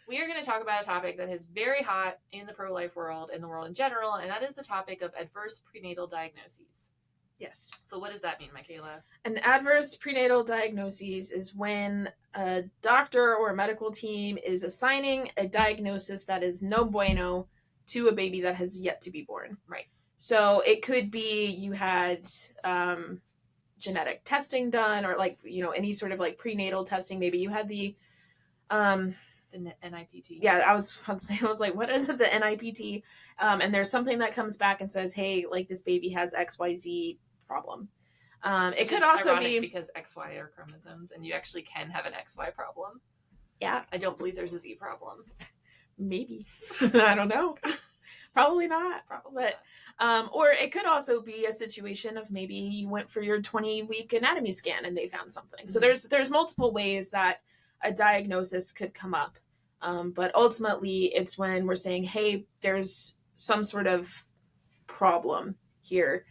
we are going to talk about a topic that is very hot in the pro-life world, in the world in general, and that is the topic of adverse prenatal diagnoses. Yes. So what does that mean, Mikayla? An adverse prenatal diagnosis is when a doctor or a medical team is assigning a diagnosis that is no bueno to a baby that has yet to be born. Right. So it could be you had genetic testing done, or like, any sort of like prenatal testing. Maybe you had the NIPT. Yeah, I was like, what is it? The NIPT. And there's something that comes back and says, hey, like this baby has XYZ problem. It could also be because XY are chromosomes, and you actually can have an XY problem. Yeah. I don't believe there's a Z problem. Maybe. I don't know. Probably not. Probably not. Or it could also be a situation of maybe you went for your 20-week anatomy scan and they found something. Mm-hmm. So there's multiple ways that a diagnosis could come up. But ultimately, it's when we're saying, hey, there's some sort of problem here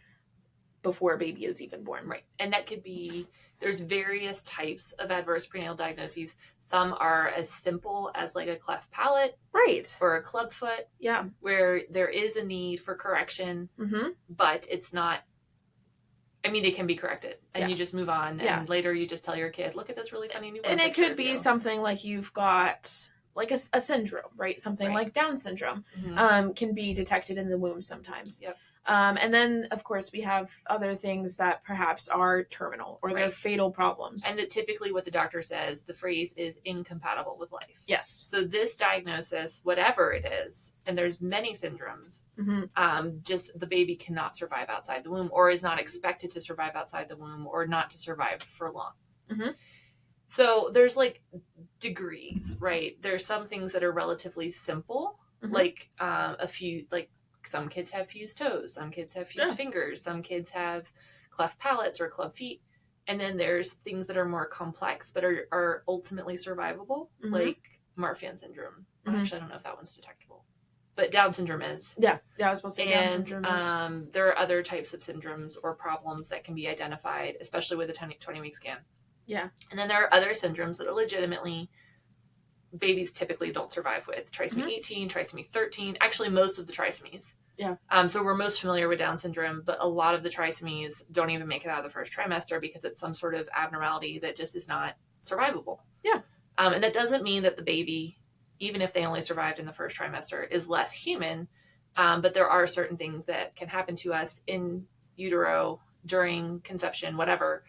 before a baby is even born. Right. And that could be, there's various types of adverse prenatal diagnoses. Some are as simple as like a cleft palate. Right. Or a clubfoot. Yeah. Where there is a need for correction, but it's not, I mean, it can be corrected and you just move on. And later you just tell your kid, look at this really funny newborn. And it could be something like you've got like a syndrome, right? Something like Down syndrome can be detected in the womb sometimes. Yep. And then, of course, we have other things that perhaps are terminal or they're fatal problems. And typically what the doctor says, the phrase is incompatible with life. Yes. So this diagnosis, whatever it is, and there's many syndromes, just the baby cannot survive outside the womb or is not expected to survive outside the womb or not to survive for long. So there's like degrees, right? There's some things that are relatively simple, like a few, like some kids have fused toes, some kids have fused fingers, some kids have cleft palates or club feet. And then there's things that are more complex, but are ultimately survivable, like Marfan syndrome. Actually, I don't know if that one's detectable, but Down syndrome is. Yeah, I was supposed to say Down syndrome is. There are other types of syndromes or problems that can be identified, especially with a 20-week scan. Yeah. And then there are other syndromes that are legitimately babies typically don't survive with. Trisomy 18, trisomy 13, actually most of the trisomies. Yeah. So we're most familiar with Down syndrome, but a lot of the trisomies don't even make it out of the first trimester because it's some sort of abnormality that just is not survivable. Yeah. And that doesn't mean that the baby, even if they only survived in the first trimester, is less human. But there are certain things that can happen to us in utero, during conception, whatever,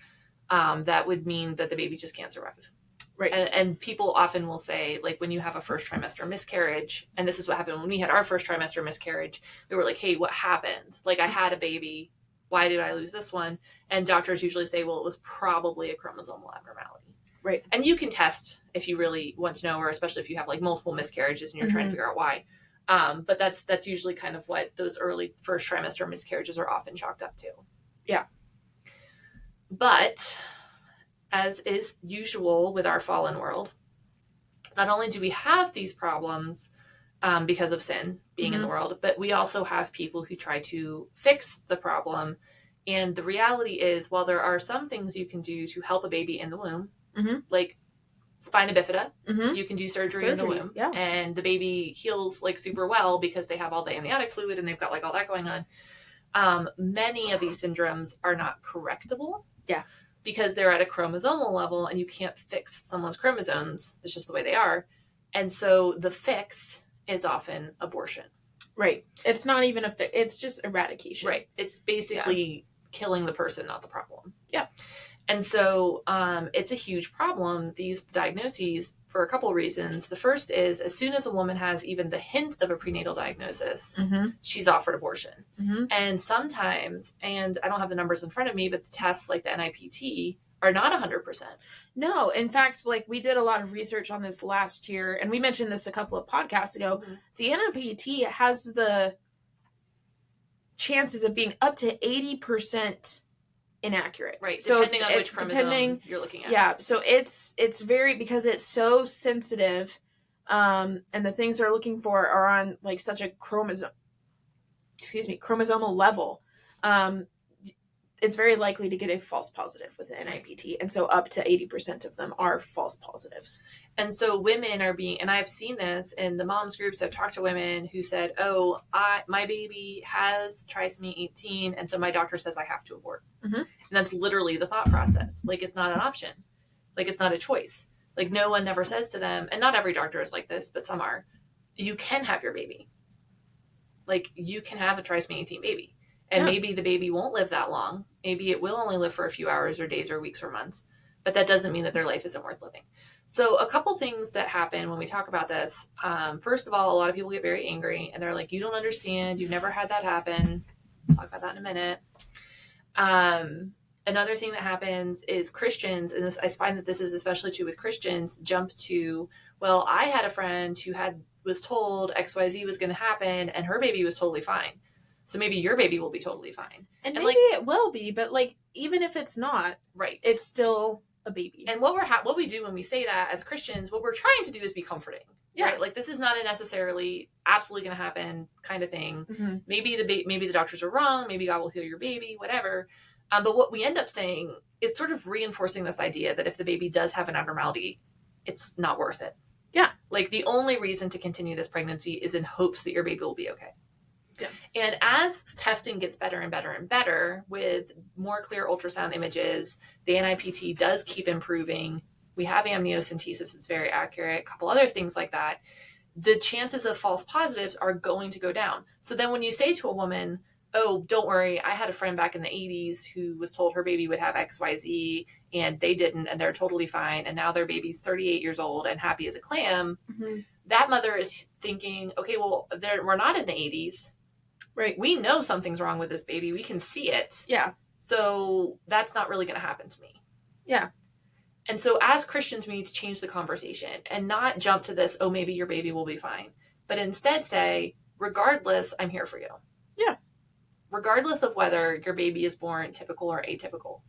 that would mean that the baby just can't survive. Right. And people often will say, like, when you have a first trimester miscarriage, and this is what happened when we had our first trimester miscarriage, they were like, hey, what happened? Like, I had a baby. Why did I lose this one? And doctors usually say, well, it was probably a chromosomal abnormality. Right. And you can test if you really want to know, or especially if you have like multiple miscarriages and you're trying to figure out why. But that's usually kind of what those early first trimester miscarriages are often chalked up to. Yeah. But as is usual with our fallen world, not only do we have these problems because of sin being in the world, but we also have people who try to fix the problem. And the reality is, while there are some things you can do to help a baby in the womb, like spina bifida, you can do surgery in the womb, and the baby heals like super well because they have all the amniotic fluid and they've got like all that going on. Many of these syndromes are not correctable. Yeah. Because they're at a chromosomal level and you can't fix someone's chromosomes. It's just the way they are. And so the fix is often abortion. Right. It's not even a fix. It's just eradication. Right. It's basically killing the person, not the problem. Yeah. And so it's a huge problem, these diagnoses, for a couple of reasons. The first is, as soon as a woman has even the hint of a prenatal diagnosis, she's offered abortion. And sometimes, and I don't have the numbers in front of me, but the tests like the NIPT are not 100%. No, in fact, like we did a lot of research on this last year, and we mentioned this a couple of podcasts ago. The NIPT has the chances of being up to 80% inaccurate. Right. So depending on which chromosome you're looking at. Yeah. So it's very, because it's so sensitive, and the things they're looking for are on like such a chromosomal level. it's very likely to get a false positive with the NIPT. And so up to 80% of them are false positives. And so women are being, and I've seen this in the moms groups, I've talked to women who said, oh, my baby has trisomy 18, and so my doctor says I have to abort. Mm-hmm. And that's literally the thought process. Like, it's not an option. Like, it's not a choice. Like, no one never says to them, and not every doctor is like this, but some are, you can have your baby. Like, you can have a trisomy 18 baby. And maybe the baby won't live that long. Maybe it will only live for a few hours or days or weeks or months. But that doesn't mean that their life isn't worth living. So a couple things that happen when we talk about this. First of all, a lot of people get very angry. And they're like, you don't understand. You've never had that happen. I'll talk about that in a minute. Another thing that happens is Christians, and I find that this is especially true with Christians, jump to, well, I had a friend who was told XYZ was going to happen, and her baby was totally fine. So maybe your baby will be totally fine. And maybe it will be, but like, even if it's not, right, it's still a baby. And what we do when we say that as Christians, what we're trying to do is be comforting. Yeah. Right? Like, this is not a necessarily absolutely going to happen kind of thing. Mm-hmm. Maybe the doctors are wrong. Maybe God will heal your baby, whatever. But what we end up saying is sort of reinforcing this idea that if the baby does have an abnormality, it's not worth it. Yeah. Like, the only reason to continue this pregnancy is in hopes that your baby will be okay. Yeah. And as testing gets better and better and better with more clear ultrasound images, the NIPT does keep improving. We have amniocentesis, it's very accurate, a couple other things like that. The chances of false positives are going to go down. So then when you say to a woman, oh, don't worry, I had a friend back in the 80s who was told her baby would have XYZ and they didn't, and they're totally fine, and now their baby's 38 years old and happy as a clam, mm-hmm. That mother is thinking, okay, well, we're not in the 80s. Right. We know something's wrong with this baby. We can see it. Yeah. So that's not really going to happen to me. Yeah. And so as Christians, we need to change the conversation and not jump to this, oh, maybe your baby will be fine. But instead say, regardless, I'm here for you. Yeah. Regardless of whether your baby is born typical or atypical.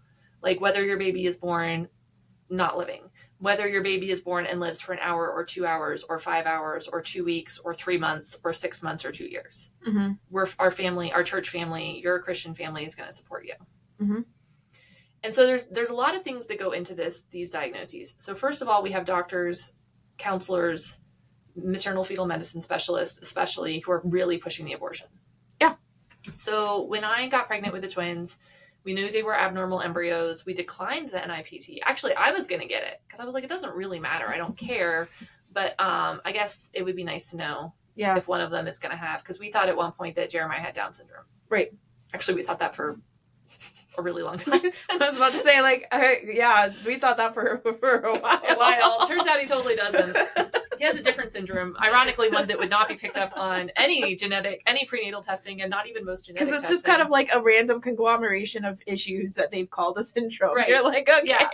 Like, whether your baby is born not living. Whether your baby is born and lives for an hour or 2 hours or 5 hours or 2 weeks or 3 months or 6 months or 2 years. Mm-hmm. Our church family, your Christian family is going to support you. Mm-hmm. And so there's a lot of things that go into these diagnoses. So first of all, we have doctors, counselors, maternal fetal medicine specialists, especially, who are really pushing the abortion. Yeah. So when I got pregnant with the twins, we knew they were abnormal embryos. We declined the NIPT. Actually, I was going to get it because I was like, it doesn't really matter. I don't care. But I guess it would be nice to know if one of them is going to have, because we thought at one point that Jeremiah had Down syndrome. Right. Actually, we thought that for a really long time. I was about to say, like, we thought that for a while. Turns out he totally doesn't. He has a different syndrome. Ironically, one that would not be picked up on any prenatal testing, and not even most genetic testing. Because it's just kind of like a random conglomeration of issues that they've called a syndrome. Right. You're like, okay. Yeah.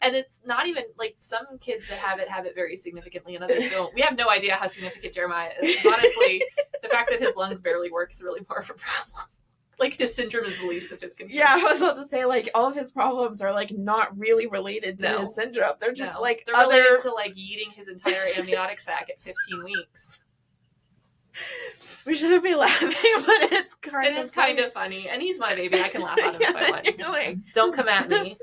And it's not even, like, some kids that have it very significantly and others don't. We have no idea how significant Jeremiah is. Honestly, the fact that his lungs barely work is really more of a problem. Like, his syndrome is the least of his concerns. Yeah, I was about to say, like, all of his problems are, like, not really related to his syndrome. They're just, like, they're related to, like, eating his entire amniotic sac at 15 weeks. We shouldn't be laughing, but it's kind of funny. And he's my baby. I can laugh at him if I want. Like, don't come at me.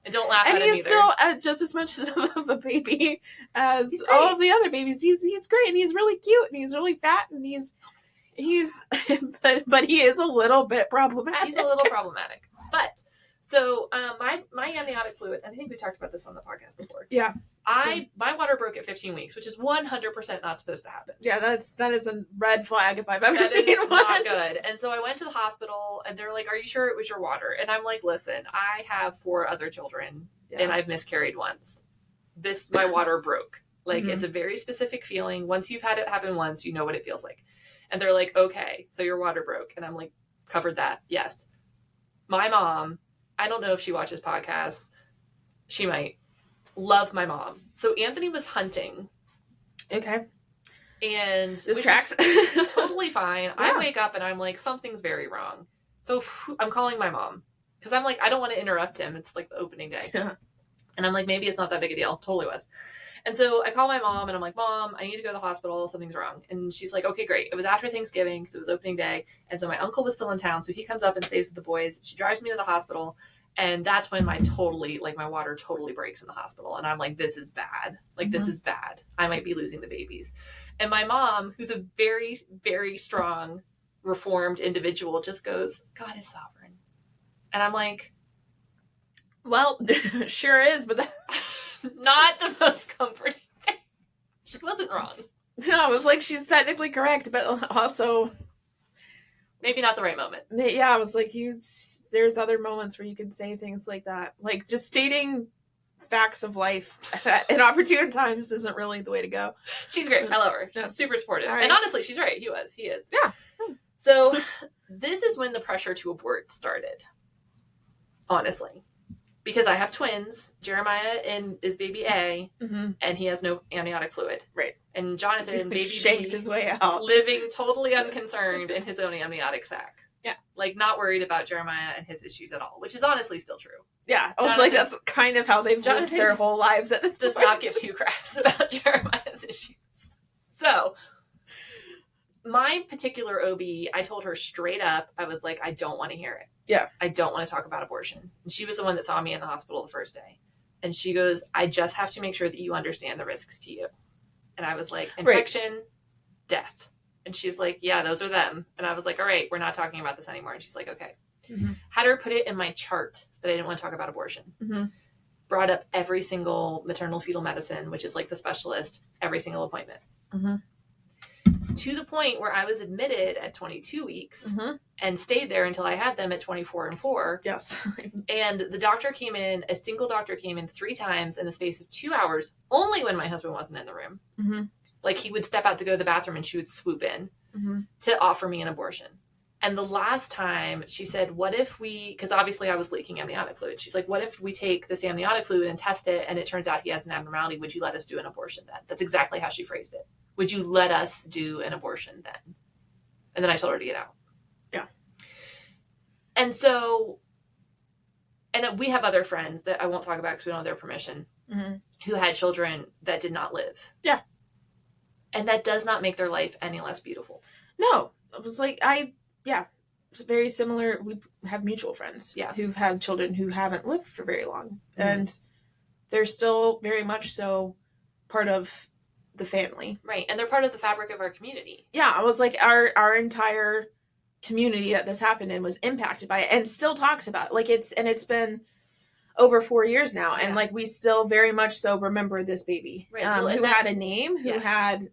And don't laugh at him either. And he's still just as much of a baby as all of the other babies. He's great, and he's really cute, and he's really fat, and he's but he is a little bit problematic. He's a little problematic. But so my amniotic fluid, I think we talked about this on the podcast before. Yeah. My water broke at 15 weeks, which is 100% not supposed to happen. Yeah, that is a red flag if I've ever seen one. Not good. And so I went to the hospital, and they're like, "Are you sure it was your water?" And I'm like, "Listen, I have 4 other children, and I've miscarried once. My water broke. Like, It's a very specific feeling. Once you've had it happen once, you know what it feels like." And they're like, "Okay, so your water broke." And I'm like, "Covered that. Yes." My mom, I don't know if she watches podcasts. She might. Love my mom. So Anthony was hunting. Okay. And this tracks. Totally fine. Yeah. I wake up and I'm like, something's very wrong. So I'm calling my mom. Because I'm like, I don't want to interrupt him. It's like the opening day. Yeah. And I'm like, maybe it's not that big a deal. Totally was. And so I call my mom and I'm like, Mom, I need to go to the hospital. Something's wrong. And she's like, okay, great. It was after Thanksgiving because it was opening day. And so my uncle was still in town. So he comes up and stays with the boys. She drives me to the hospital. And that's when my water totally breaks in the hospital. And I'm like, this is bad. Like, this is bad. I might be losing the babies. And my mom, who's a very, very strong, reformed individual, just goes, God is sovereign. And I'm like, well, sure is, but that's not the most comforting thing. She wasn't wrong. No, I was like, she's technically correct, but also maybe not the right moment. Yeah, I was like, there's other moments where you can say things like that. Like, just stating facts of life at inopportune times isn't really the way to go. She's great. I love her. She's super supportive. Right. And honestly, she's right. He is. Yeah. So this is when the pressure to abort started. Honestly. Because I have twins. Jeremiah is baby A, and he has no amniotic fluid. Right. And Jonathan, baby shanked B, his way out. living totally unconcerned in his own amniotic sac. Yeah. Like, not worried about Jeremiah and his issues at all, which is honestly still true. Yeah. I was like, that's kind of how they've lived their whole lives at this point. Does not give two craps about Jeremiah's issues. So, my particular OB, I told her straight up, I was like, I don't want to hear it. Yeah. I don't want to talk about abortion. And she was the one that saw me in the hospital the first day. And she goes, I just have to make sure that you understand the risks to you. And I was like, infection, death. And she's like, yeah, those are them. And I was like, all right, we're not talking about this anymore. And she's like, okay. Had her put it in my chart that I didn't want to talk about abortion. Brought up every single maternal fetal medicine, which is like the specialist, every single appointment. To the point where I was admitted at 22 weeks and stayed there until I had them at 24 and 4. Yes. And the doctor came in, a single doctor came in 3 times in the space of 2 hours, only when my husband wasn't in the room. Like, he would step out to go to the bathroom and she would swoop in to offer me an abortion. And the last time she said, what if because obviously I was leaking amniotic fluid. She's like, what if we take this amniotic fluid and test it and it turns out he has an abnormality? Would you let us do an abortion then? That's exactly how she phrased it. Would you let us do an abortion then? And then I told her to get out. Yeah. And so, and we have other friends that I won't talk about because we don't have their permission, who had children that did not live. Yeah. And that does not make their life any less beautiful. No. It was like, it's very similar. We have mutual friends who've had children who haven't lived for very long. And they're still very much so part of the family. Right. And they're part of the fabric of our community. Yeah. I was like, our entire community that this happened in was impacted by it and still talks about it. Like, it's been over 4 years now. And like, we still very much so remember this baby, who had a name, who had,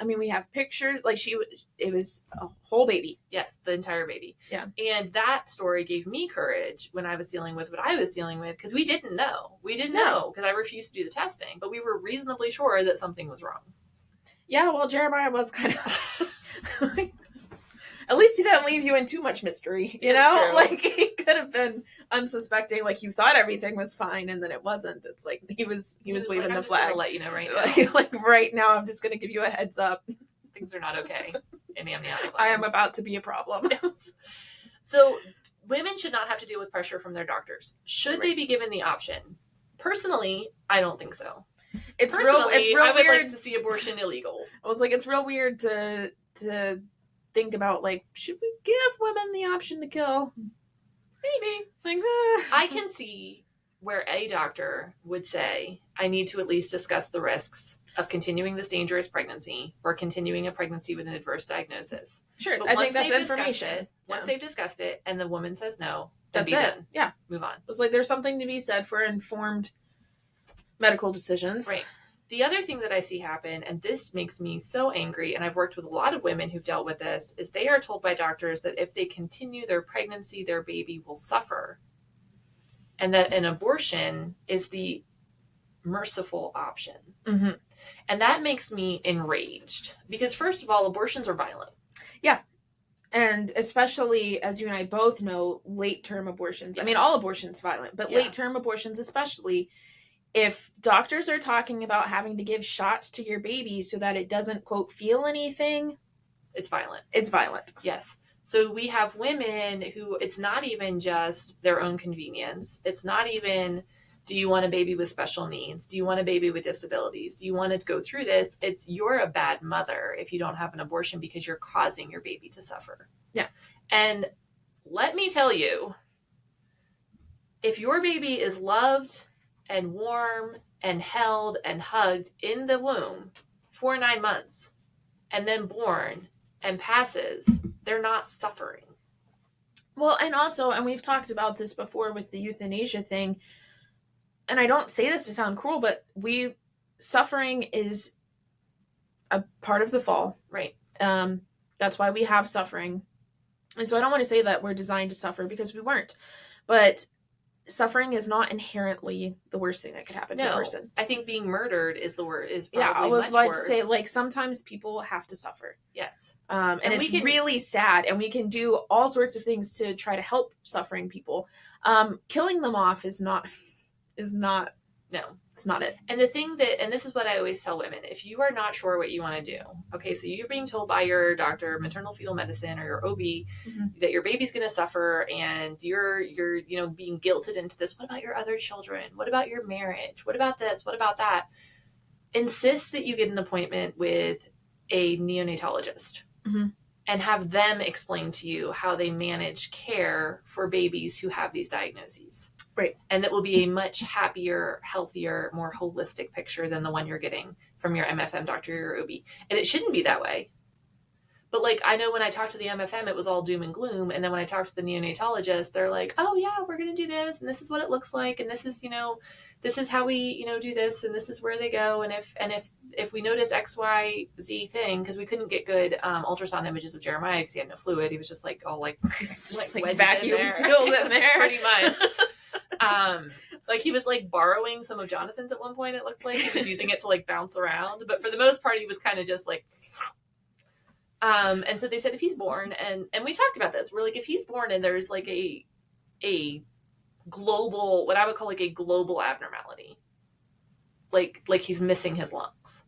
we have pictures, like it was a whole baby. Yes, the entire baby. Yeah. And that story gave me courage when I was dealing with what I was dealing with, because we didn't know. We didn't know because I refused to do the testing, but we were reasonably sure that something was wrong. Yeah, well, Jeremiah was kind of... At least he didn't leave you in too much mystery, you know? True. Like, he could have been unsuspecting, like, you thought everything was fine, and then it wasn't. It's like, he was waving the flag. I'm just gonna let you know right now. Like, right now, I'm just going to give you a heads up. Things are not okay in the amniotic. I am about to be a problem. Yes. So, women should not have to deal with pressure from their doctors. Should they be given the option? Personally, I don't think so. It's real I would weird like to see abortion illegal. I was like, it's real weird to think about, like, should we give women the option to kill? Maybe. Like, I can see where a doctor would say, I need to at least discuss the risks of continuing this dangerous pregnancy or continuing a pregnancy with an adverse diagnosis. Sure, but I think that's information. Once they've discussed it and the woman says no, that's it. Done. Yeah. Move on. It's like, there's something to be said for informed medical decisions. Right. The other thing that I see happen, and this makes me so angry, and I've worked with a lot of women who've dealt with this, is they are told by doctors that if they continue their pregnancy, their baby will suffer. And that an abortion is the merciful option. Mm-hmm. And that makes me enraged. Because first of all, abortions are violent. Yeah. And especially, as you and I both know, late-term abortions. Yes. I mean, all abortions violent, but late-term abortions especially. If doctors are talking about having to give shots to your baby so that it doesn't, quote, feel anything, it's violent. It's violent. Yes. So we have women who, it's not even just their own convenience. It's not even Do you want a baby with special needs? Do you want a baby with disabilities? Do you want to go through this? You're a bad mother if you don't have an abortion because you're causing your baby to suffer. Yeah. And let me tell you, if your baby is loved and warm and held and hugged in the womb for 9 months and then born and passes, they're not suffering. Well, and also, and we've talked about this before with the euthanasia thing, and I don't say this to sound cruel, but suffering is a part of the fall. Right. That's why we have suffering. And so I don't want to say that we're designed to suffer, because we weren't. But suffering is not inherently the worst thing that could happen to a person. I think being murdered is probably I was much about worse. to say, like, sometimes people have to suffer. Yes. And it's really sad, and we can do all sorts of things to try to help suffering people. Killing them off is not No, it's not it. And the thing and this is what I always tell women, if you are not sure what you want to do, okay, so you're being told by your doctor, maternal fetal medicine, or your OB, that your baby's going to suffer, and you're being guilted into this. What about your other children? What about your marriage? What about this? What about that? Insist that you get an appointment with a neonatologist and have them explain to you how they manage care for babies who have these diagnoses. Right. And that will be a much happier, healthier, more holistic picture than the one you're getting from your MFM doctor or your OB. And it shouldn't be that way. But like, I know when I talked to the MFM, it was all doom and gloom. And then when I talked to the neonatologist, they're like, oh yeah, we're going to do this. And this is what it looks like. And this is, this is how we, do this. And this is where they go. And if we notice X, Y, Z thing, because we couldn't get good ultrasound images of Jeremiah because he had no fluid. He was just like all like, just like vacuum sealed in there. Pretty much. Like he was like borrowing some of Jonathan's at one point. It looks like he was using it to like bounce around, but for the most part, he was kind of just like, and so they said if he's born, and we talked about this, we're like, if he's born and there's like a global, what I would call like a global abnormality, like he's missing his lungs,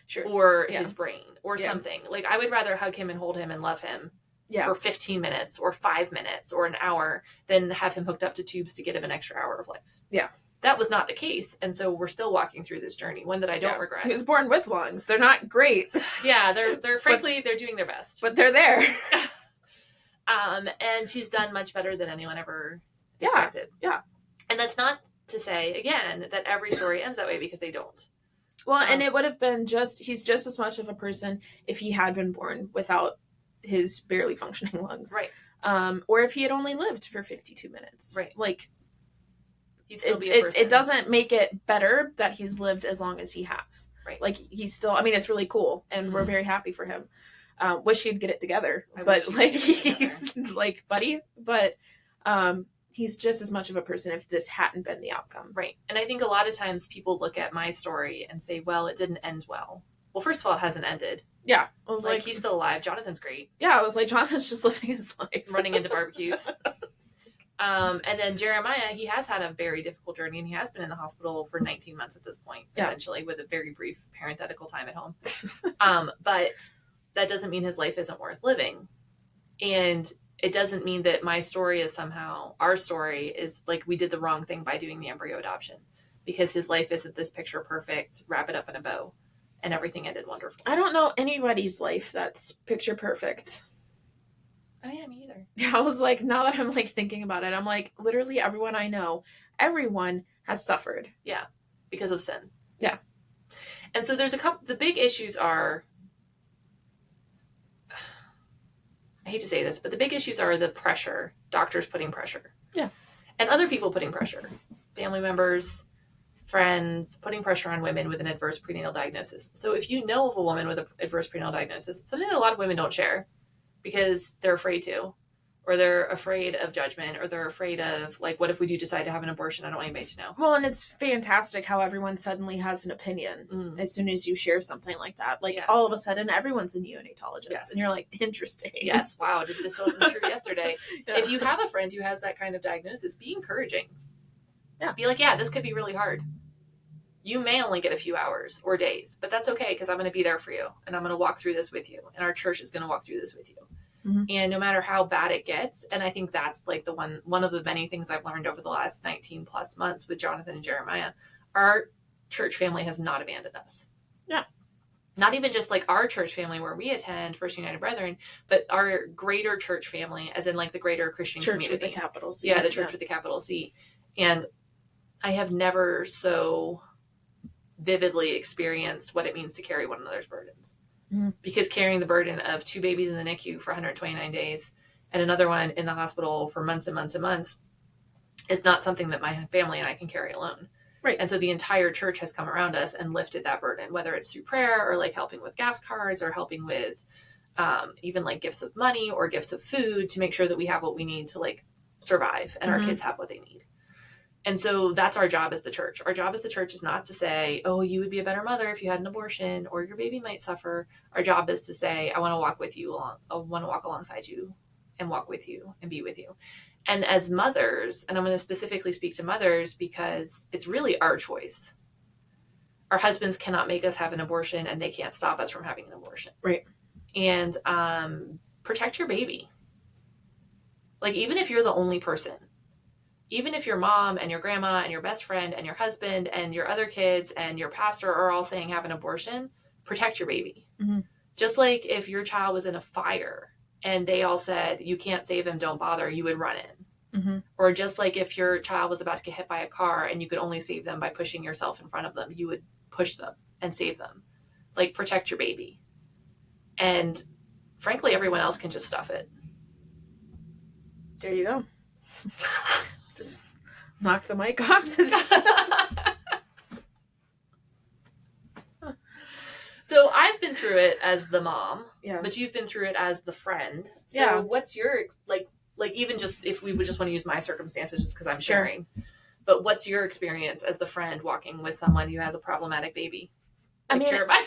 sure, or his brain or something, like I would rather hug him and hold him and love him for 15 minutes or 5 minutes or an hour than have him hooked up to tubes to get him an extra hour of life. Yeah. That was not the case. And so we're still walking through this journey, one that I don't regret. He was born with lungs. They're not great. Yeah, they're frankly, they're doing their best. But they're there. And he's done much better than anyone ever expected. Yeah. And that's not to say, again, that every story ends that way, because they don't. Well, and it would have been he's just as much of a person if he had been born without his barely functioning lungs. Right. Or if he had only lived for 52 minutes. Right. Like, he'd still be a person. It doesn't make it better that he's lived as long as he has. Right. Like, he's still, I mean, it's really cool, and we're very happy for him. Wish he'd get it together. But, like, he's, like, buddy. But he's just as much of a person if this hadn't been the outcome. Right. And I think a lot of times people look at my story and say, well, it didn't end well. Well, first of all, it hasn't ended. Yeah. I was like, he's still alive. Jonathan's great. Yeah, I was like, Jonathan's just living his life. Running into barbecues. And then Jeremiah, he has had a very difficult journey, and he has been in the hospital for 19 months at this point, essentially, with a very brief parenthetical time at home. But that doesn't mean his life isn't worth living. And it doesn't mean that my story is somehow, our story is like we did the wrong thing by doing the embryo adoption, because his life isn't this picture perfect, wrap it up in a bow, and everything ended wonderful. I don't know anybody's life that's picture perfect. Oh yeah, me either. Yeah, I was like, now that I'm like thinking about it, I'm like, literally everyone I know, everyone has suffered. Yeah, because of sin. Yeah. And so there's the big issues are, I hate to say this, but the big issues are the pressure, doctors putting pressure. Yeah. And other people putting pressure, family members, friends, putting pressure on women with an adverse prenatal diagnosis. So if you know of a woman with an adverse prenatal diagnosis, something that a lot of women don't share because they're afraid to, or they're afraid of judgment, or they're afraid of, like, what if we do decide to have an abortion? I don't want anybody to know. Well, and it's fantastic how everyone suddenly has an opinion as soon as you share something like that. Like, all of a sudden, everyone's a neonatologist, and you're like, interesting. Yes, wow, this wasn't true yesterday. Yeah. If you have a friend who has that kind of diagnosis, be encouraging. Yeah. Be like, yeah, this could be really hard. You may only get a few hours or days, but that's okay, because I'm going to be there for you, and I'm going to walk through this with you, and our church is going to walk through this with you. Mm-hmm. And no matter how bad it gets, and I think that's like one of the many things I've learned over the last 19 plus months with Jonathan and Jeremiah, our church family has not abandoned us. Yeah. Not even just like our church family where we attend, First United Brethren, but our greater church family, as in like the greater Christian church community. With the capital C. Yeah, the church with the capital C. And I have never so vividly experienced what it means to carry one another's burdens. Mm-hmm. Because carrying the burden of 2 babies in the NICU for 129 days and another one in the hospital for months and months and months is not something that my family and I can carry alone. Right. And so the entire church has come around us and lifted that burden, whether it's through prayer or like helping with gas cards or helping with even like gifts of money or gifts of food to make sure that we have what we need to like survive and our kids have what they need. And so that's our job as the church. Our job as the church is not to say, oh, you would be a better mother if you had an abortion or your baby might suffer. Our job is to say, I want to walk with you along. I want to walk alongside you and walk with you and be with you. And as mothers, and I'm going to specifically speak to mothers because it's really our choice. Our husbands cannot make us have an abortion and they can't stop us from having an abortion. Right. And protect your baby. Like, even if you're the only person, even if your mom and your grandma and your best friend and your husband and your other kids and your pastor are all saying have an abortion, protect your baby. Mm-hmm. Just like if your child was in a fire and they all said, you can't save him, don't bother, you would run in. Mm-hmm. Or just like if your child was about to get hit by a car and you could only save them by pushing yourself in front of them, you would push them and save them. Like, protect your baby. And frankly, everyone else can just stuff it. There you go. Just knock the mic off. So I've been through it as the mom, yeah. But you've been through it as the friend. So yeah. What's your, like even just if we would just want to use my circumstances just because I'm sharing, but what's your experience as the friend walking with someone who has a problematic baby? Like, I mean, Jeremiah.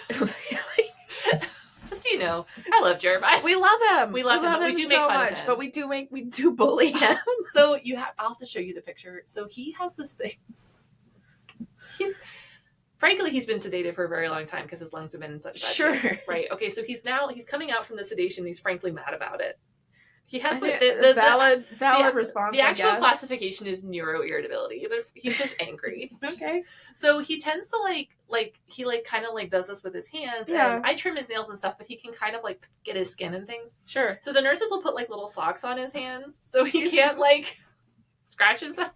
Just so you know, I love Jeremiah. We love him. We love him. We do make so fun much, of him. but we do bully him. So I'll have to show you the picture. So he has this thing. Frankly, he's been sedated for a very long time because his lungs have been in such bad shape. Right. Okay. So he's coming out from the sedation. He's frankly mad about it. He has the valid response. The actual classification is neuroirritability, but he's just angry. Okay. So he tends to he kind of does this with his hands. Yeah. And I trim his nails and stuff, but he can kind of get his skin and things. Sure. So the nurses will put little socks on his hands so he can't scratch himself.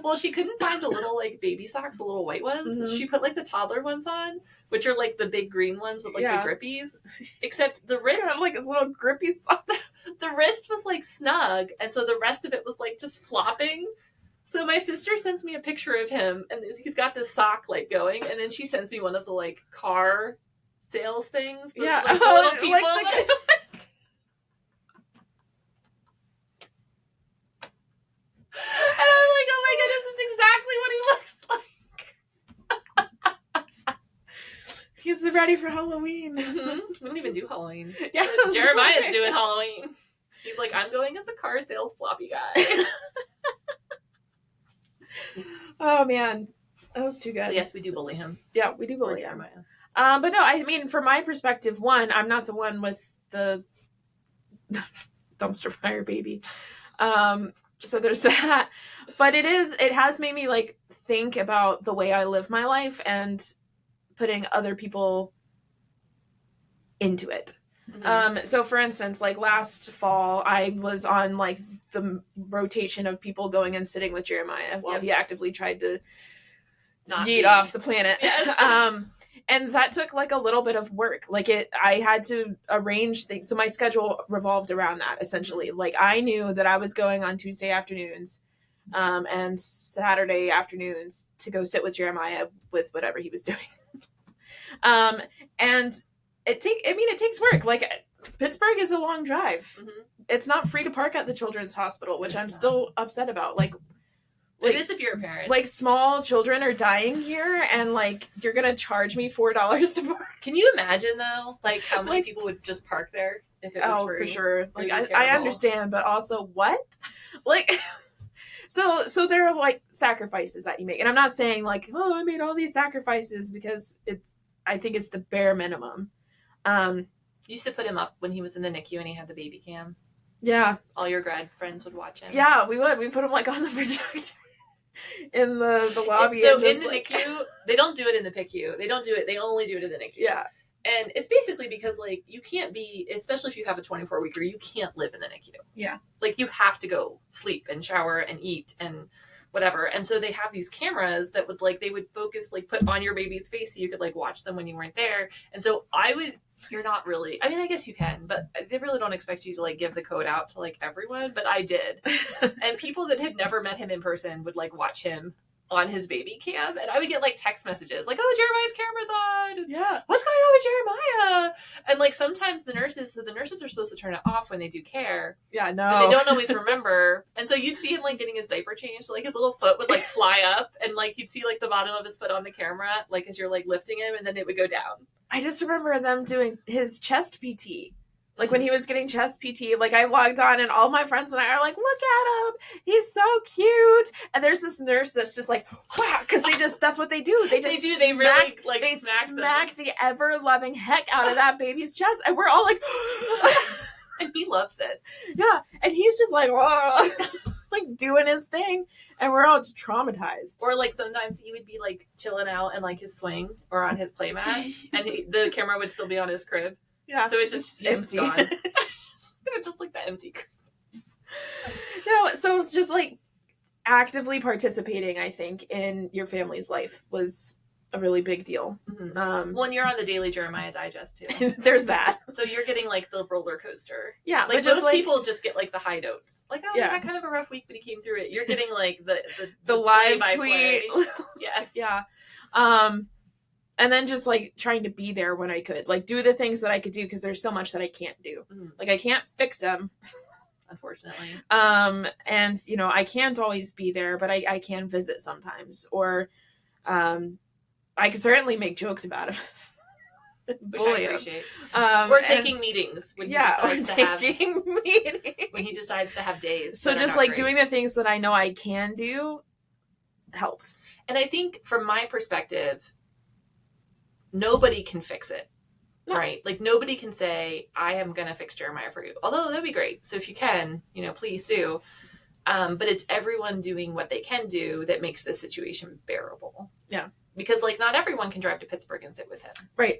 Well, she couldn't find the little baby socks, the little white ones. Mm-hmm. She put the toddler ones on, which are the big green ones with the grippies. Except the wrist, kind of his little grippy socks. The wrist was snug, and so the rest of it was just flopping. So my sister sends me a picture of him, and he's got this sock going, and then she sends me one of the car sales things. The, yeah, the little people. And I'm like, oh my goodness, it's exactly what he looks like. He's ready for Halloween. Mm-hmm. We don't even do Halloween. Yeah, Jeremiah's doing Halloween. He's like, I'm going as a car sales floppy guy. Oh man, that was too good. So yes, we do bully him. Yeah, we do bully him. But no, I mean, from my perspective, one, I'm not the one with the dumpster fire baby. So there's that. But it has made me think about the way I live my life and putting other people into it. Mm-hmm. So for instance, last fall, I was on the rotation of people going and sitting with Jeremiah while he actively tried to yeet off the planet. Yes. And that took a little bit of work. I had to arrange things. So my schedule revolved around that essentially. I knew that I was going on Tuesday afternoons, and Saturday afternoons to go sit with Jeremiah with whatever he was doing. And it takes work. Pittsburgh is a long drive. Mm-hmm. It's not free to park at the children's hospital, which I'm still upset about. It is if you're a parent. Small children are dying here, and you're gonna charge me $4 to park. Can you imagine though, how many people would just park there if it was free? For sure. I understand, but also what? So there are sacrifices that you make, and I'm not saying I made all these sacrifices because I think it's the bare minimum. used to put him up when he was in the NICU and he had the baby cam. Yeah. All your grad friends would watch him. Yeah, we would. We put him like on the projector in the lobby. So and just, in the NICU, they don't do it in the PICU. They don't do it. They only do it in the NICU. Yeah. And it's basically because, like, you can't be, especially if you have a 24-weeker, you can't live in the NICU. Yeah. Like, you have to go sleep and shower and eat and whatever. And so they have these cameras that would, like, they would focus, like, put on your baby's face so you could, like, watch them when you weren't there. And so you're not really, I mean, I guess you can, but they really don't expect you to, like, give the code out to, like, everyone. But I did. And people that had never met him in person would, like, watch him on his baby cam, and I would get like text messages like, oh, Jeremiah's camera's on. Yeah. What's going on with Jeremiah? And like sometimes the nurses are supposed to turn it off when they do care. Yeah, no. But they don't always remember. And so you'd see him like getting his diaper changed. So, like his little foot would like fly up and like you'd see like the bottom of his foot on the camera, like as you're like lifting him, and then it would go down. I just remember them doing his chest PT. Like when he was getting chest PT, like I logged on and all my friends and I are like, look at him. He's so cute. And there's this nurse that's just like, wow, because that's what they do. They really like smack the ever loving heck out of that baby's chest. And we're all like, and he loves it. Yeah. And he's just like, whoa, like doing his thing. And we're all just traumatized. Or like sometimes he would be like chilling out in like his swing or on his playmat and the camera would still be on his crib. Yeah. So it's just empty. Gone. It's just like that empty crib. No, so just like actively participating, I think, in your family's life was a really big deal. Mm-hmm. When you're on the daily Jeremiah Digest too. There's that. So you're getting like the roller coaster. Yeah. Like most people just get like the high notes. Like, oh, yeah, he had kind of a rough week, but he came through it. You're getting like the live tweet. Yes. Yeah. And then just like trying to be there when I could, like do the things that I could do, because there's so much that I can't do. Mm-hmm. Like I can't fix them, unfortunately. And you know, I can't always be there, but I can visit sometimes, or I can certainly make jokes about him. Which I appreciate. We're taking meetings when he decides to have days. So just like doing the things that I know I can do helped. And I think from my perspective, nobody can fix it. No. Right? Like nobody can say, I am going to fix Jeremiah for you. Although that'd be great. So if you can, you know, please do. But it's everyone doing what they can do that makes the situation bearable. Yeah. Because like not everyone can drive to Pittsburgh and sit with him. Right.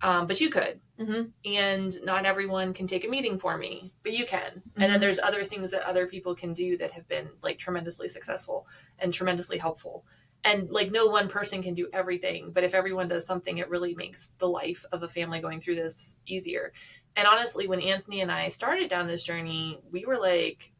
But you could. Mm-hmm. And not everyone can take a meeting for me, but you can. Mm-hmm. And then there's other things that other people can do that have been like tremendously successful and tremendously helpful. And like no one person can do everything, but if everyone does something, it really makes the life of a family going through this easier. And honestly, when Anthony and I started down this journey, we were like,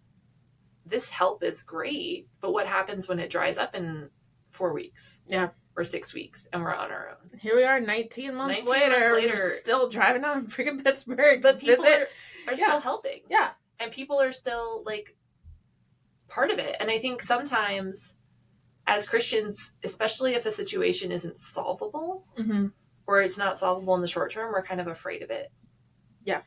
this help is great, but what happens when it dries up in 4 weeks? Yeah. Or 6 weeks and we're on our own. Here we are 19 months later. We're still driving out in freaking Pittsburgh. But people are still helping. Yeah. And people are still like part of it. And I think sometimes as Christians, especially if a situation isn't solvable, mm-hmm. or it's not solvable in the short term, we're kind of afraid of it. Yeah.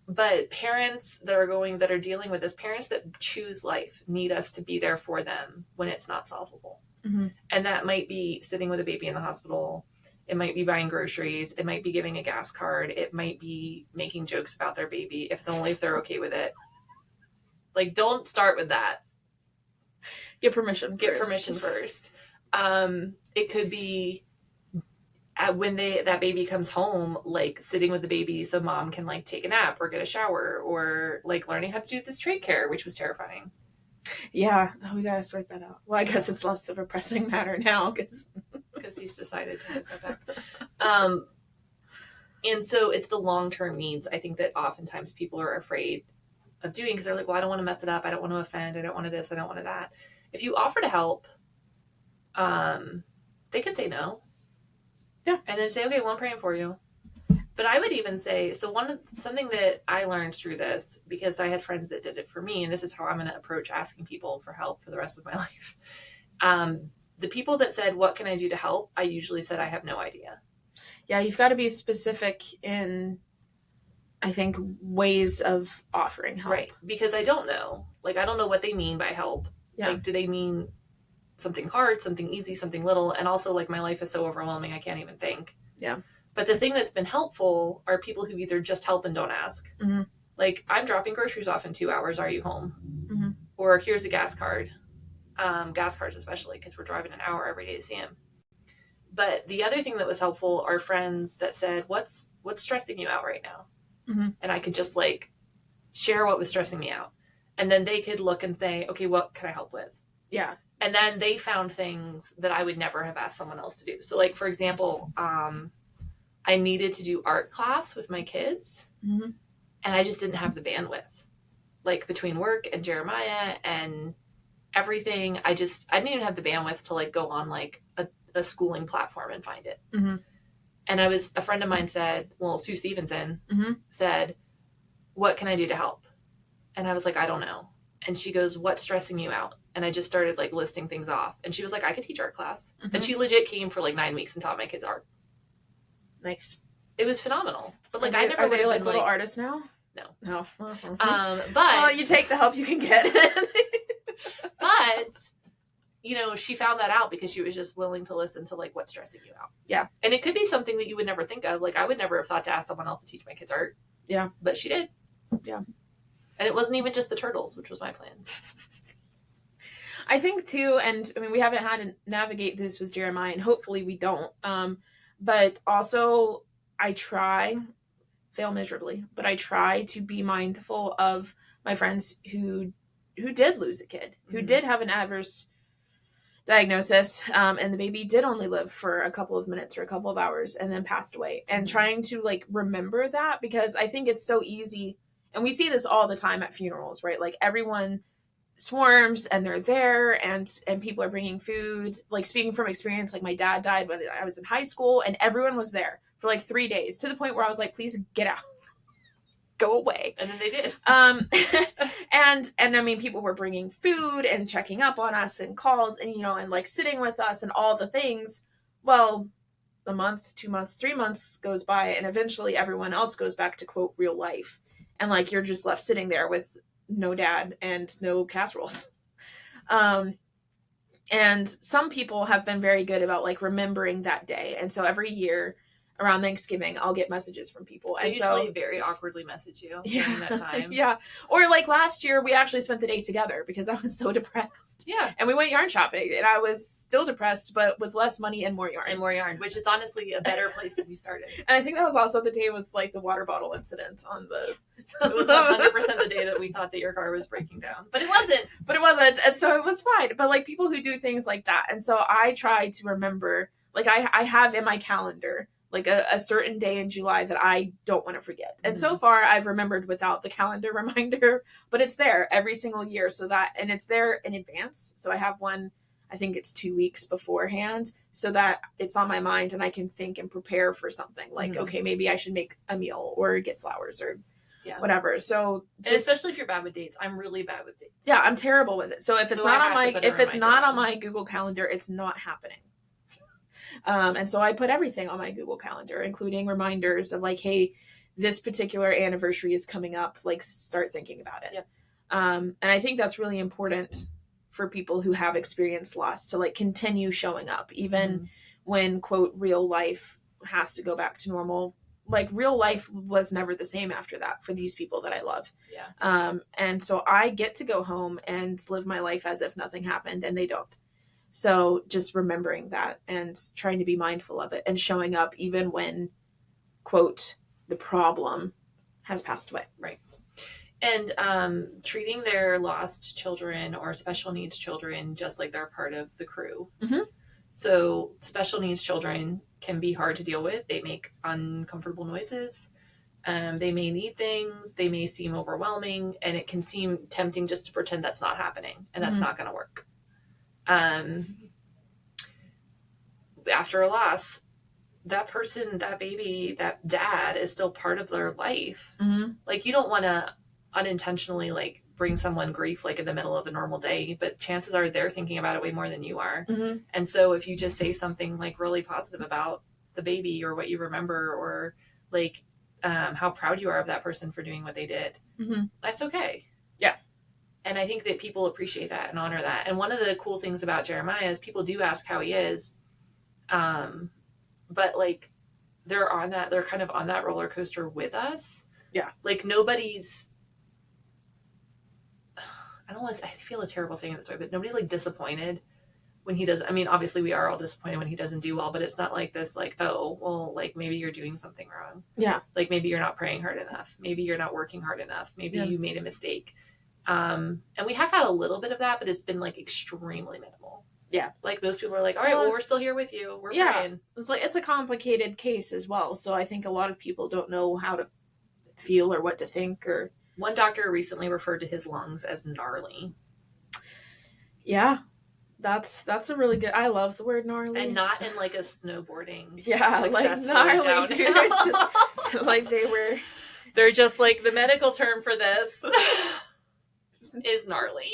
But parents that are dealing with this, parents that choose life need us to be there for them when it's not solvable. Mm-hmm. And that might be sitting with a baby in the hospital. It might be buying groceries. It might be giving a gas card. It might be making jokes about their baby, if they're okay with it. Like, don't start with that. Get permission first. It could be when that baby comes home, like sitting with the baby so mom can like take a nap or get a shower, or like learning how to do this trait care, which was terrifying. Yeah, we gotta sort that out. Well, I guess it's less of a pressing matter now because he's decided to take a step back. And so it's the long-term needs, I think, that oftentimes people are afraid of doing, because they're like, well, I don't want to mess it up. I don't want to offend. I don't want to this. I don't want to that. If you offer to help, they can say no. Yeah. And then say, okay, well, I'm praying for you. But I would even say, something that I learned through this, because I had friends that did it for me, and this is how I'm going to approach asking people for help for the rest of my life. The people that said, what can I do to help? I usually said, I have no idea. Yeah, you've got to be specific in, I think, ways of offering help. Right. Because I don't know. Like, I don't know what they mean by help. Yeah. Like, do they mean something hard, something easy, something little? And also, like, my life is so overwhelming, I can't even think. Yeah. But the thing that's been helpful are people who either just help and don't ask. Mm-hmm. Like, I'm dropping groceries off in 2 hours. Are you home? Mm-hmm. Or here's a gas card. Gas cards especially, because we're driving an hour every day to see him. But the other thing that was helpful are friends that said, what's stressing you out right now? Mm-hmm. And I could just like share what was stressing me out. And then they could look and say, okay, what can I help with? Yeah. And then they found things that I would never have asked someone else to do. So like, for example, I needed to do art class with my kids, mm-hmm. and I just didn't have the bandwidth. Like between work and Jeremiah and everything, I didn't even have the bandwidth to like go on like a schooling platform and find it. Mm-hmm. And a friend of mine said, well, Sue Stevenson mm-hmm. said, what can I do to help? And I was like, I don't know. And she goes, what's stressing you out? And I just started like listing things off. And she was like, I could teach art class. Mm-hmm. And she legit came for like 9 weeks and taught my kids art. Nice. It was phenomenal. But like, are they like little artists now? No. But But you take the help you can get. But you know, she found that out because she was just willing to listen to like what's stressing you out. Yeah. And it could be something that you would never think of. Like, I would never have thought to ask someone else to teach my kids art. Yeah. But she did. Yeah. And it wasn't even just the turtles, which was my plan. I think too, and I mean, we haven't had to navigate this with Jeremiah, and hopefully we don't. But also, I fail miserably, but I try to be mindful of my friends who did lose a kid, who Mm-hmm. did have an adverse diagnosis, and the baby did only live for a couple of minutes or a couple of hours and then passed away. And trying to like remember that, because I think it's so easy, and we see this all the time at funerals, right? Like everyone swarms and they're there, and people are bringing food. Like, speaking from experience, like my dad died when I was in high school, and everyone was there for like 3 days, to the point where I was like, please get out. Go away. And then they did. And I mean, people were bringing food and checking up on us and calls and, you know, and like sitting with us and all the things. Well, a month, 2 months, 3 months goes by, and eventually everyone else goes back to quote real life. And like, you're just left sitting there with no dad and no casseroles. And some people have been very good about like remembering that day. And so every year around Thanksgiving, I'll get messages from people. I usually very awkwardly message you during that time. Yeah. Or like last year, we actually spent the day together because I was so depressed. Yeah. And we went yarn shopping, and I was still depressed, but with less money and more yarn. And more yarn, which is honestly a better place than you started. And I think that was also the day with like the water bottle incident on the... It was 100% the day that we thought that your car was breaking down. But it wasn't. But it wasn't. And so it was fine. But like, people who do things like that. And so I try to remember, like I have in my calendar like a certain day in July that I don't want to forget. And so far I've remembered without the calendar reminder, but it's there every single year. So that, and it's there in advance. So I have one, I think it's 2 weeks beforehand, so that it's on my mind and I can think and prepare for something like, okay, maybe I should make a meal or get flowers or whatever. So and especially if you're bad with dates. I'm really bad with dates. Yeah, I'm terrible with it. So if it's not on my Google Calendar, it's not happening. And so I put everything on my Google Calendar, including reminders of like, hey, this particular anniversary is coming up. Like, start thinking about it. Yep. And I think that's really important for people who have experienced loss to like continue showing up, even when quote real life has to go back to normal. Like, real life was never the same after that for these people that I love. Yeah. And so I get to go home and live my life as if nothing happened, and they don't. So just remembering that and trying to be mindful of it and showing up even when, quote, the problem has passed away. Right. And treating their lost children or special needs children just like they're part of the crew. Mm-hmm. So special needs children can be hard to deal with. They make uncomfortable noises. They may need things. They may seem overwhelming. And it can seem tempting just to pretend that's not happening. And that's not going to work. After a loss, that person, that baby, that dad is still part of their life. Like, you don't want to unintentionally like bring someone grief like in the middle of a normal day, but chances are they're thinking about it way more than you are. And so if you just say something like really positive about the baby or what you remember, or like how proud you are of that person for doing what they did, that's okay. Yeah. And I think that people appreciate that and honor that. And one of the cool things about Jeremiah is people do ask how he is. But like they're kind of on that roller coaster with us. Yeah. Like nobody's, I feel terrible saying it this way, but nobody's like disappointed when he does. I mean, obviously we are all disappointed when he doesn't do well, but it's not like this, like, oh, well, like maybe you're doing something wrong. Yeah. Like maybe you're not praying hard enough. Maybe you're not working hard enough. Maybe you made a mistake. And we have had a little bit of that, but it's been like extremely minimal. Yeah. Like most people are like, all right, well, we're still here with you. We're praying. It's a complicated case as well. So I think a lot of people don't know how to feel or what to think. Or one doctor recently referred to his lungs as gnarly. Yeah. That's a really good, I love the word gnarly. And not in like a snowboarding. Yeah, like gnarly, dude. It's just like they're just like, the medical term for this is gnarly.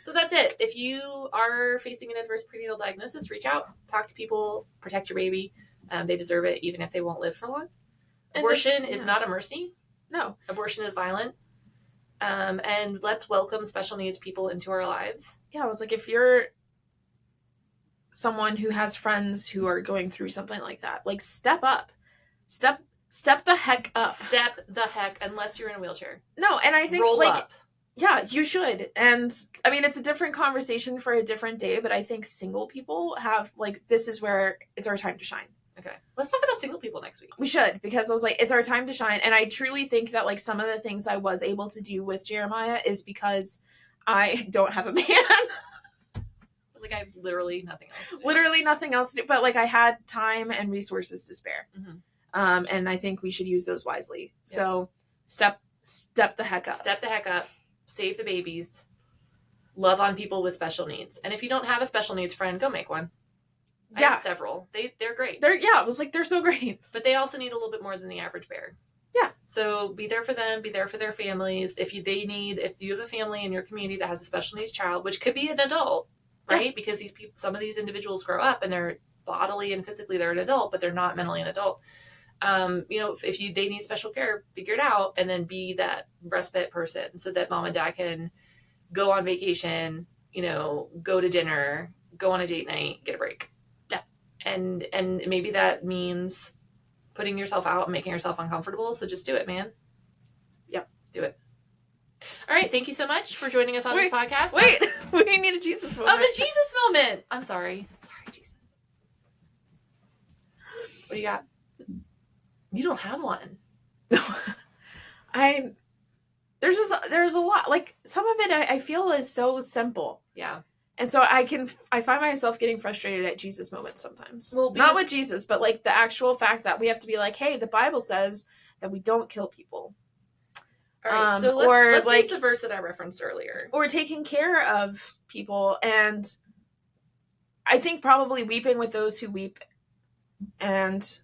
So that's it. If you are facing an adverse prenatal diagnosis, reach out, talk to people, protect your baby. They deserve it, even if they won't live for long. Abortion is not a mercy. No. Abortion is violent. And let's welcome special needs people into our lives. Yeah, I was like, if you're someone who has friends who are going through something like that, like step up. Step the heck up. Step the heck, unless you're in a wheelchair. No, and I think roll up. Yeah, you should. And I mean, it's a different conversation for a different day, but I think single people have, like, this is where it's our time to shine. Okay. Let's talk about single people next week. We should, because I was like, it's our time to shine. And I truly think that, like, some of the things I was able to do with Jeremiah is because I don't have a man. Like, I have literally nothing else to do. Literally nothing else to do. But, like, I had time and resources to spare. Mm-hmm. And I think we should use those wisely. Yep. So step the heck up. Step the heck up. Save the babies. Love on people with special needs. And if you don't have a special needs friend, go make one. I have several. They're great. It was like, they're so great. But they also need a little bit more than the average bear. Yeah. So be there for them. Be there for their families. If you have a family in your community that has a special needs child, which could be an adult, right? Yeah. Because some of these individuals grow up and they're bodily and physically they're an adult, but they're not mentally an adult. If they need special care, figure it out, and then be that respite person so that mom and dad can go on vacation, go to dinner, go on a date night, get a break. Yeah. And maybe that means putting yourself out and making yourself uncomfortable. So just do it, man. Yep. Do it. All right. Thank you so much for joining us on this podcast. Wait, we need a Jesus moment. Oh, the Jesus moment. I'm sorry. Sorry, Jesus. What do you got? You don't have one. No. There's a lot, like, some of it I feel is so simple. Yeah. And so I find myself getting frustrated at Jesus moments sometimes. Well, not with Jesus, but like the actual fact that we have to be like, hey, the Bible says that we don't kill people. All right, so let's use the verse that I referenced earlier. Or taking care of people. And I think probably weeping with those who weep and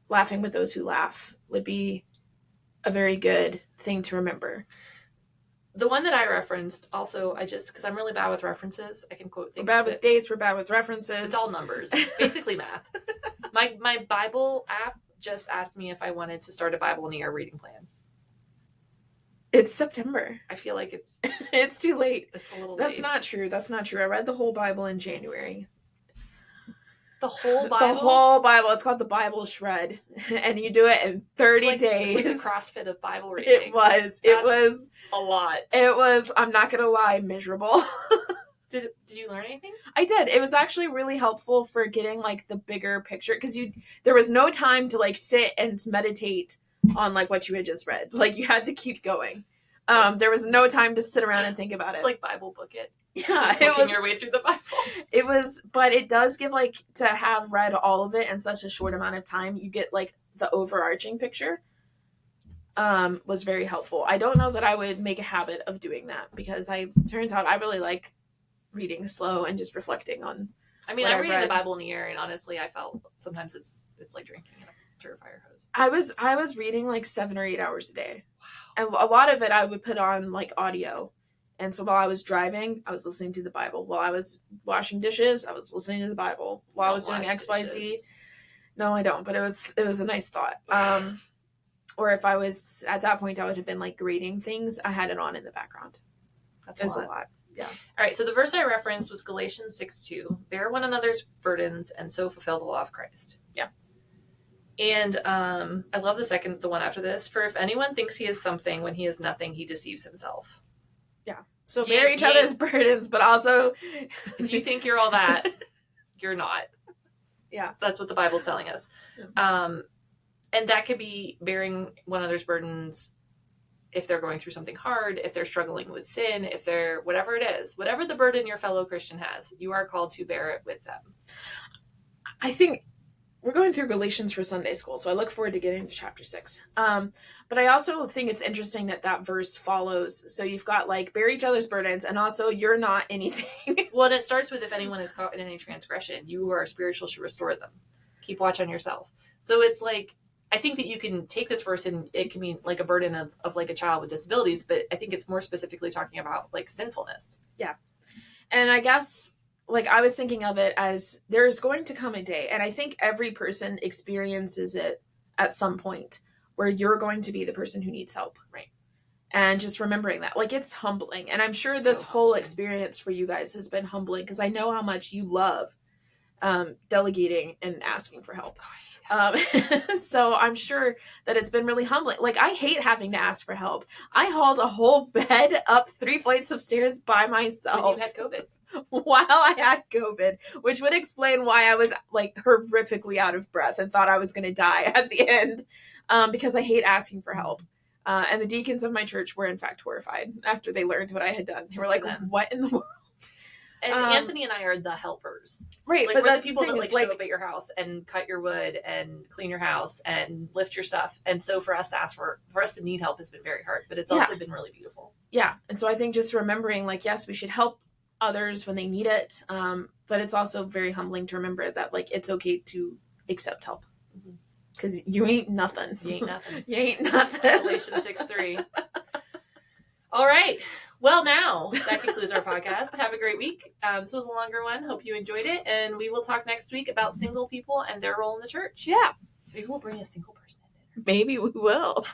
laughing with those who laugh would be a very good thing to remember. The one that I referenced, also, because I'm really bad with references, I can quote things. We're bad with dates, we're bad with references. It's all numbers. Basically math. My Bible app just asked me if I wanted to start a Bible in a year reading plan. It's September. I feel like it's... It's too late. It's a little late. That's not true. I read the whole Bible in January. The whole Bible. It's called the Bible Shred. And you do it in 30 days. It's like the CrossFit of Bible reading. It was a lot. It was, I'm not going to lie, miserable. Did you learn anything? I did. It was actually really helpful for getting, like, the bigger picture. Because there was no time to, like, sit and meditate on, like, what you had just read. Like, you had to keep going. There was no time to sit around and think about it. It's like Bible book it. Yeah, it was your way through the Bible. But it does give, like, to have read all of it in such a short amount of time, you get, like, the overarching picture. Was very helpful. I don't know that I would make a habit of doing that because turns out I really like reading slow and just reflecting on. I mean, I'm reading the Bible in a year, and honestly, I felt sometimes it's like drinking in a purifier hose. I was reading like 7 or 8 hours a day. Wow. And a lot of it I would put on like audio. And so while I was driving, I was listening to the Bible. While I was washing dishes, I was listening to the Bible. While I was doing XYZ. Dishes. No, I don't, but it was a nice thought. Or if I was at that point, I would have been like grading things. I had it on in the background. That's a lot. Yeah. All right. So the verse I referenced was Galatians 6:2. Bear one another's burdens and so fulfill the law of Christ. Yeah. And I love the one after this. For if anyone thinks he is something when he is nothing, he deceives himself. Yeah. So bear each other's burdens, but also if you think you're all that, you're not. Yeah. That's what the Bible's telling us. And that could be bearing one another's burdens if they're going through something hard, if they're struggling with sin, if they're whatever it is, whatever the burden your fellow Christian has, you are called to bear it with them. I think we're going through Galatians for Sunday school, so I look forward to getting to chapter 6. But I also think it's interesting that verse follows. So you've got like bear each other's burdens, and also you're not anything. Well, and it starts with if anyone is caught in any transgression, you who are spiritual should restore them. Keep watch on yourself. So it's like, I think that you can take this verse and it can mean like a burden of like a child with disabilities, but I think it's more specifically talking about like sinfulness. Yeah. And I guess like I was thinking of it as there's going to come a day, and I think every person experiences it at some point where you're going to be the person who needs help. Right. And just remembering that, like, it's humbling. And I'm sure this whole experience for you guys has been humbling because I know how much you love delegating and asking for help. So I'm sure that it's been really humbling. Like, I hate having to ask for help. I hauled a whole bed up 3 flights of stairs by myself. When you had COVID. While I had COVID, which would explain why I was like horrifically out of breath and thought I was going to die at the end, because I hate asking for help. And the deacons of my church were in fact horrified after they learned what I had done. They were like, "What in the world?" And Anthony and I are the helpers, right? Like, but we're that's the people the thing, that like show up at your house and cut your wood and clean your house and lift your stuff. And so for us to ask for us to need help has been very hard, but it's also been really beautiful. Yeah, and so I think just remembering, like, yes, we should help others when they need it, but it's also very humbling to remember that like it's okay to accept help because you ain't nothing. You ain't nothing. You ain't nothing. Galatians 6:3. All right. Well, now that concludes our podcast. Have a great week. This was a longer one. Hope you enjoyed it, and we will talk next week about single people and their role in the church. Yeah. Maybe we'll bring a single person in there. Maybe we will.